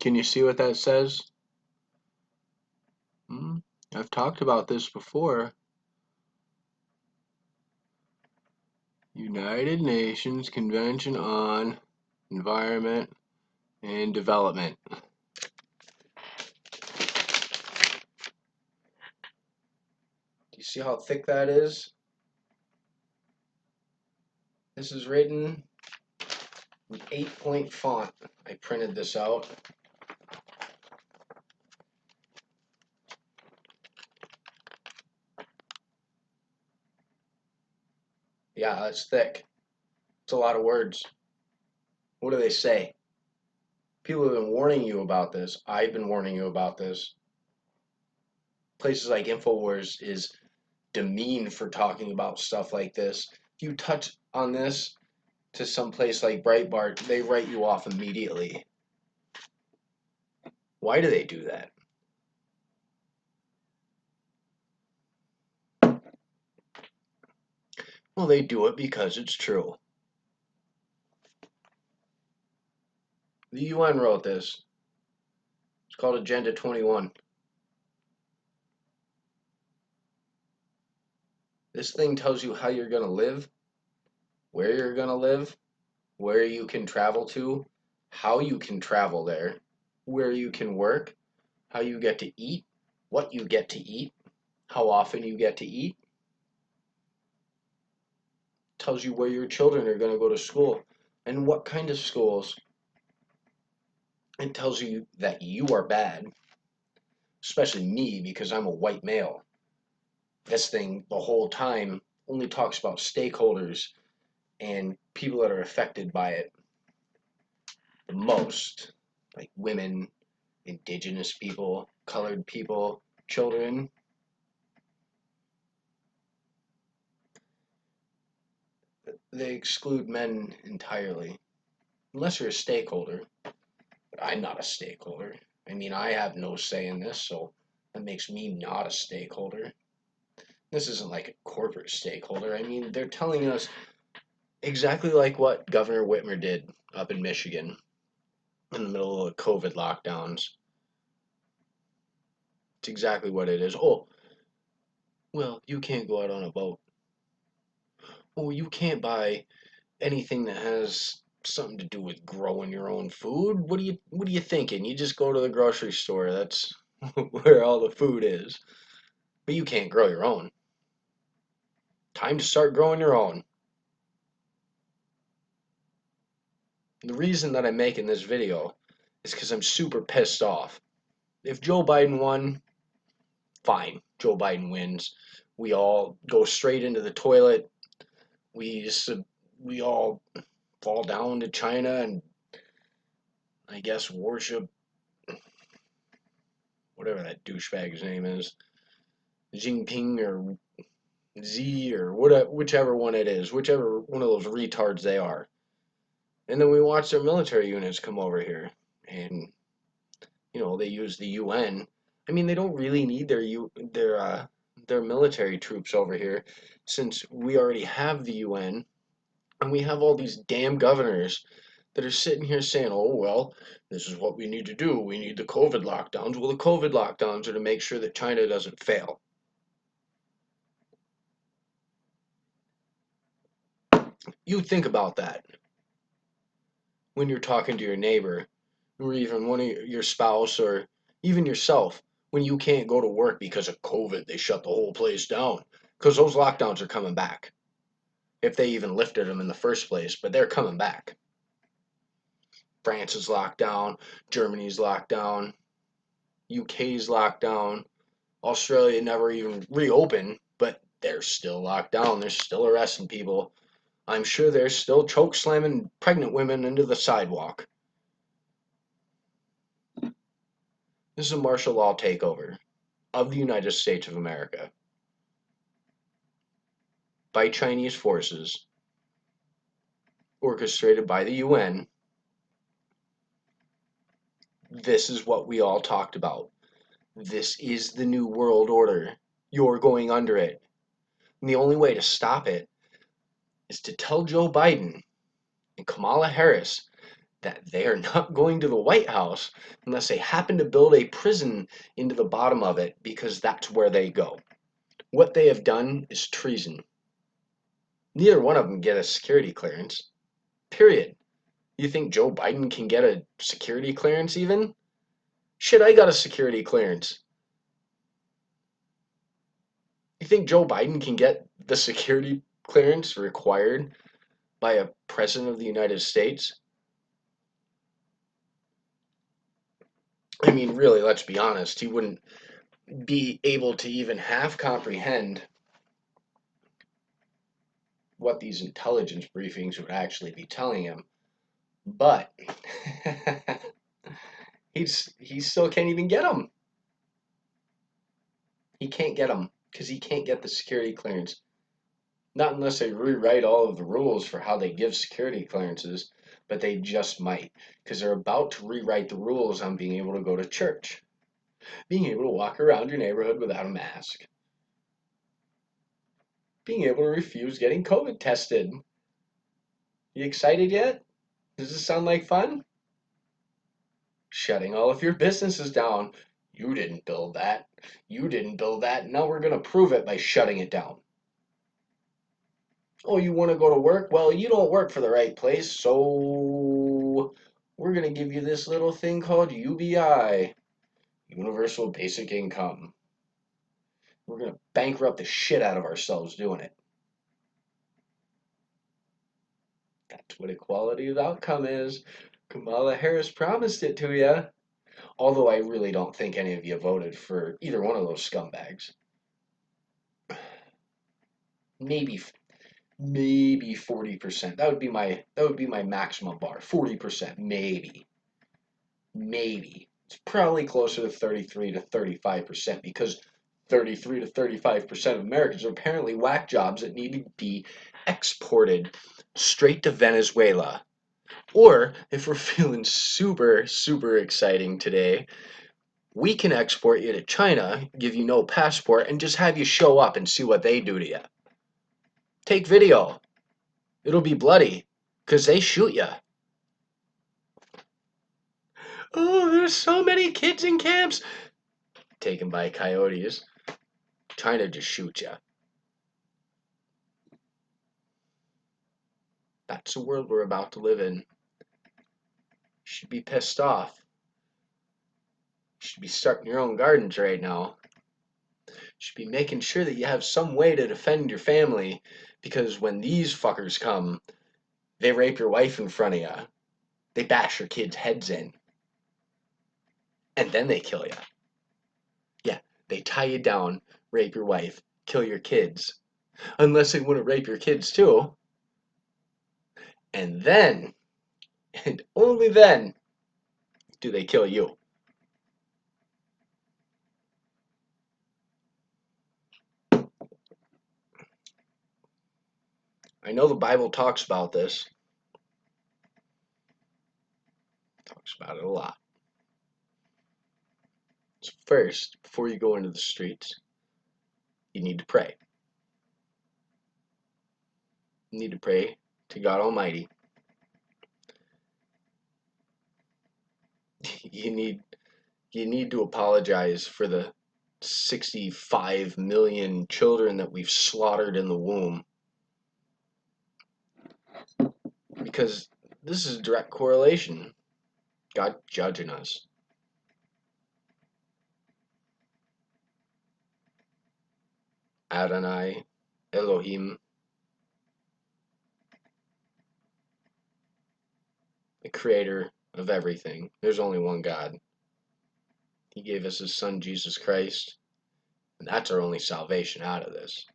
Can you see what that says? I've talked about this before. United Nations Convention on Environment and Development. Do you see how thick that is? This is written with 8-point font. I printed this out. Yeah, that's thick. It's a lot of words. What do they say? People have been warning you about this. I've been warning you about this. Places like InfoWars is demeaned for talking about stuff like this. If you touch on this to some place like Breitbart, they write you off immediately. Why do they do that? Well, they do it because it's true. The UN wrote this. It's called Agenda 21. This thing tells you how you're going to live, where you're going to live, where you can travel to, how you can travel there, where you can work, how you get to eat, what you get to eat, how often you get to eat. Tells you where your children are going to go to school and what kind of schools. It tells you that you are bad, especially me because I'm a white male. This thing the whole time only talks about stakeholders and people that are affected by it the most, like women, indigenous people, colored people, children. They exclude men entirely, unless you're a stakeholder. But I'm not a stakeholder. I mean, I have no say in this, so that makes me not a stakeholder. This isn't like a corporate stakeholder. I mean, they're telling us exactly like what Governor Whitmer did up in Michigan in the middle of the COVID lockdowns. It's exactly what it is. Oh, well, you can't go out on a boat. Oh, you can't buy anything that has something to do with growing your own food. What are you thinking? You just go to the grocery store. That's where all the food is. But you can't grow your own. Time to start growing your own. The reason that I'm making this video is because I'm super pissed off. If Joe Biden won, fine. Joe Biden wins. We all go straight into the toilet. We all fall down to China and I guess worship whatever that douchebag's name is, Jinping or Z or whatever, whichever one it is, whichever one of those retards they are. And then we watch their military units come over here, and they use the UN. I mean, they don't really need their military troops over here, since we already have the UN, and we have all these damn governors that are sitting here saying, "Oh well, this is what we need to do. We need the COVID lockdowns." Well, the COVID lockdowns are to make sure that China doesn't fail. You think about that when you're talking to your neighbor or even one of your spouse or even yourself when you can't go to work because of COVID. They shut the whole place down because those lockdowns are coming back. If they even lifted them in the first place, but they're coming back. France is locked down, Germany's locked down, UK's locked down, Australia never even reopened, but they're still locked down. They're still arresting people. I'm sure they're still choke slamming pregnant women into the sidewalk. This is a martial law takeover of the United States of America by Chinese forces, orchestrated by the UN. This is what we all talked about. This is the new world order. You're going under it. And the only way to stop it is to tell Joe Biden and Kamala Harris that they are not going to the White House unless they happen to build a prison into the bottom of it, because that's where they go. What they have done is treason. Neither one of them get a security clearance. Period. You think Joe Biden can get a security clearance even? Shit, I got a security clearance. You think Joe Biden can get the security clearance required by a president of the United States? I mean, really, let's be honest. He wouldn't be able to even half comprehend what these intelligence briefings would actually be telling him. But he still can't even get them. He can't get them because he can't get the security clearance. Not unless they rewrite all of the rules for how they give security clearances, but they just might, because they're about to rewrite the rules on being able to go to church, being able to walk around your neighborhood without a mask, being able to refuse getting COVID tested. You excited yet? Does this sound like fun? Shutting all of your businesses down. You didn't build that. You didn't build that. Now we're going to prove it by shutting it down. Oh, you want to go to work? Well, you don't work for the right place, so we're going to give you this little thing called UBI, Universal Basic Income. We're going to bankrupt the shit out of ourselves doing it. That's what equality of outcome is. Kamala Harris promised it to you. Although I really don't think any of you voted for either one of those scumbags. Maybe 40%. That would be my maximum bar. 40%, maybe. Maybe. It's probably closer to 33 to 35%, because 33 to 35% of Americans are apparently whack jobs that need to be exported straight to Venezuela. Or, if we're feeling super, super exciting today, we can export you to China, give you no passport, and just have you show up and see what they do to you. Take video. It'll be bloody, because they shoot you. Oh, there's so many kids in camps. Taken by coyotes. China just shoots you. That's the world we're about to live in. You should be pissed off. You should be starting your own gardens right now. You should be making sure that you have some way to defend your family, because when these fuckers come, they rape your wife in front of you. They bash your kids' heads in. And then they kill you. Yeah, they tie you down, rape your wife, kill your kids. Unless they want to rape your kids too. And then, and only then, do they kill you. I know the Bible talks about this. Talks about it a lot. So first, before you go into the streets, you need to pray. You need to pray to God Almighty. You need to apologize for the 65 million children that we've slaughtered in the womb. Because this is a direct correlation. God judging us. Adonai, Elohim, the creator of everything. There's only one God. He gave us his son, Jesus Christ, and that's our only salvation out of this.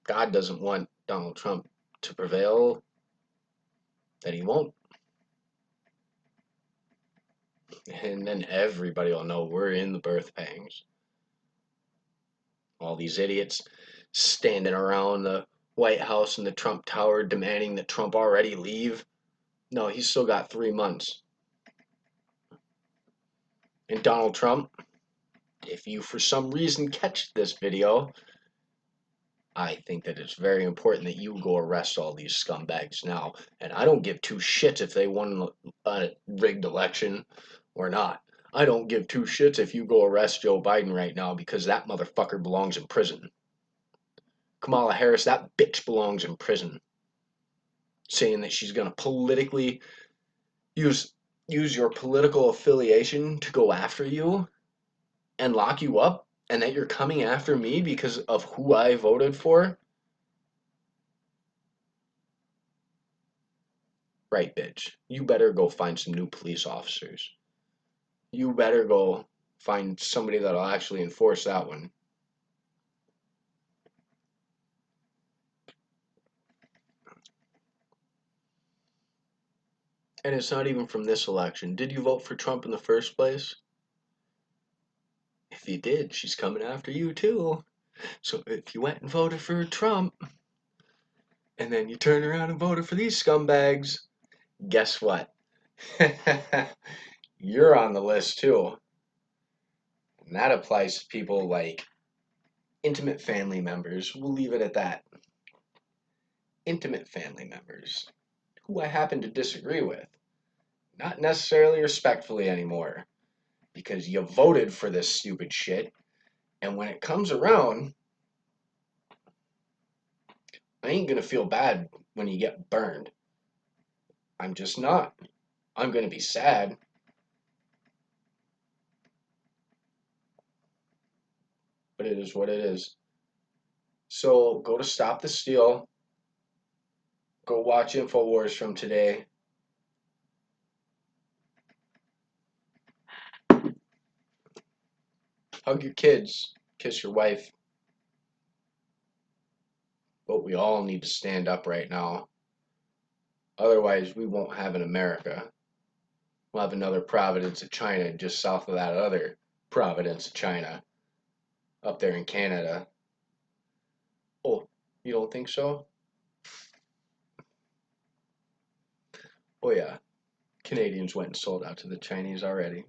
God doesn't want Donald Trump to prevail, then he won't. And then everybody will know we're in the birth pangs. All these idiots standing around the White House and the Trump Tower demanding that Trump already leave. No, he's still got 3 months. And Donald Trump, if you for some reason catch this video, I think that it's very important that you go arrest all these scumbags now. And I don't give two shits if they won a rigged election or not. I don't give two shits if you go arrest Joe Biden right now because that motherfucker belongs in prison. Kamala Harris, that bitch belongs in prison. Saying that she's going to politically use your political affiliation to go after you and lock you up, and that you're coming after me because of who I voted for? Right, bitch. You better go find some new police officers. You better go find somebody that'll actually enforce that one. And it's not even from this election. Did you vote for Trump in the first place? If you did, she's coming after you too. So if you went and voted for Trump, and then you turn around and voted for these scumbags, guess what? You're on the list too. And that applies to people like intimate family members. We'll leave it at that. Intimate family members who I happen to disagree with. Not necessarily respectfully anymore. Because you voted for this stupid shit. And when it comes around, I ain't gonna feel bad when you get burned. I'm just not. I'm gonna be sad. But it is what it is. So go to Stop the Steal. Go watch InfoWars from today. Hug your kids. Kiss your wife. But we all need to stand up right now. Otherwise, we won't have an America. We'll have another Providence of China just south of that other Providence of China up there in Canada. Oh, you don't think so? Oh, yeah. Canadians went and sold out to the Chinese already.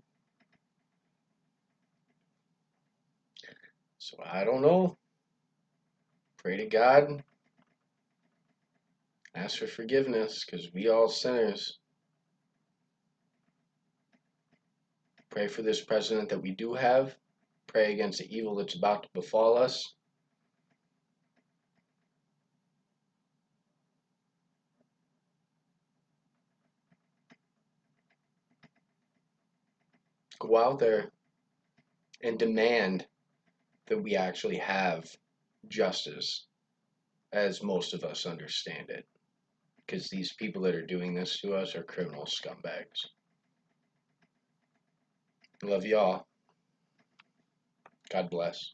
So I don't know. Pray to God. Ask for forgiveness because we all sinners. Pray for this president that we do have. Pray against the evil that's about to befall us. Go out there and demand that we actually have justice as most of us understand it. Because these people that are doing this to us are criminal scumbags. Love y'all. God bless.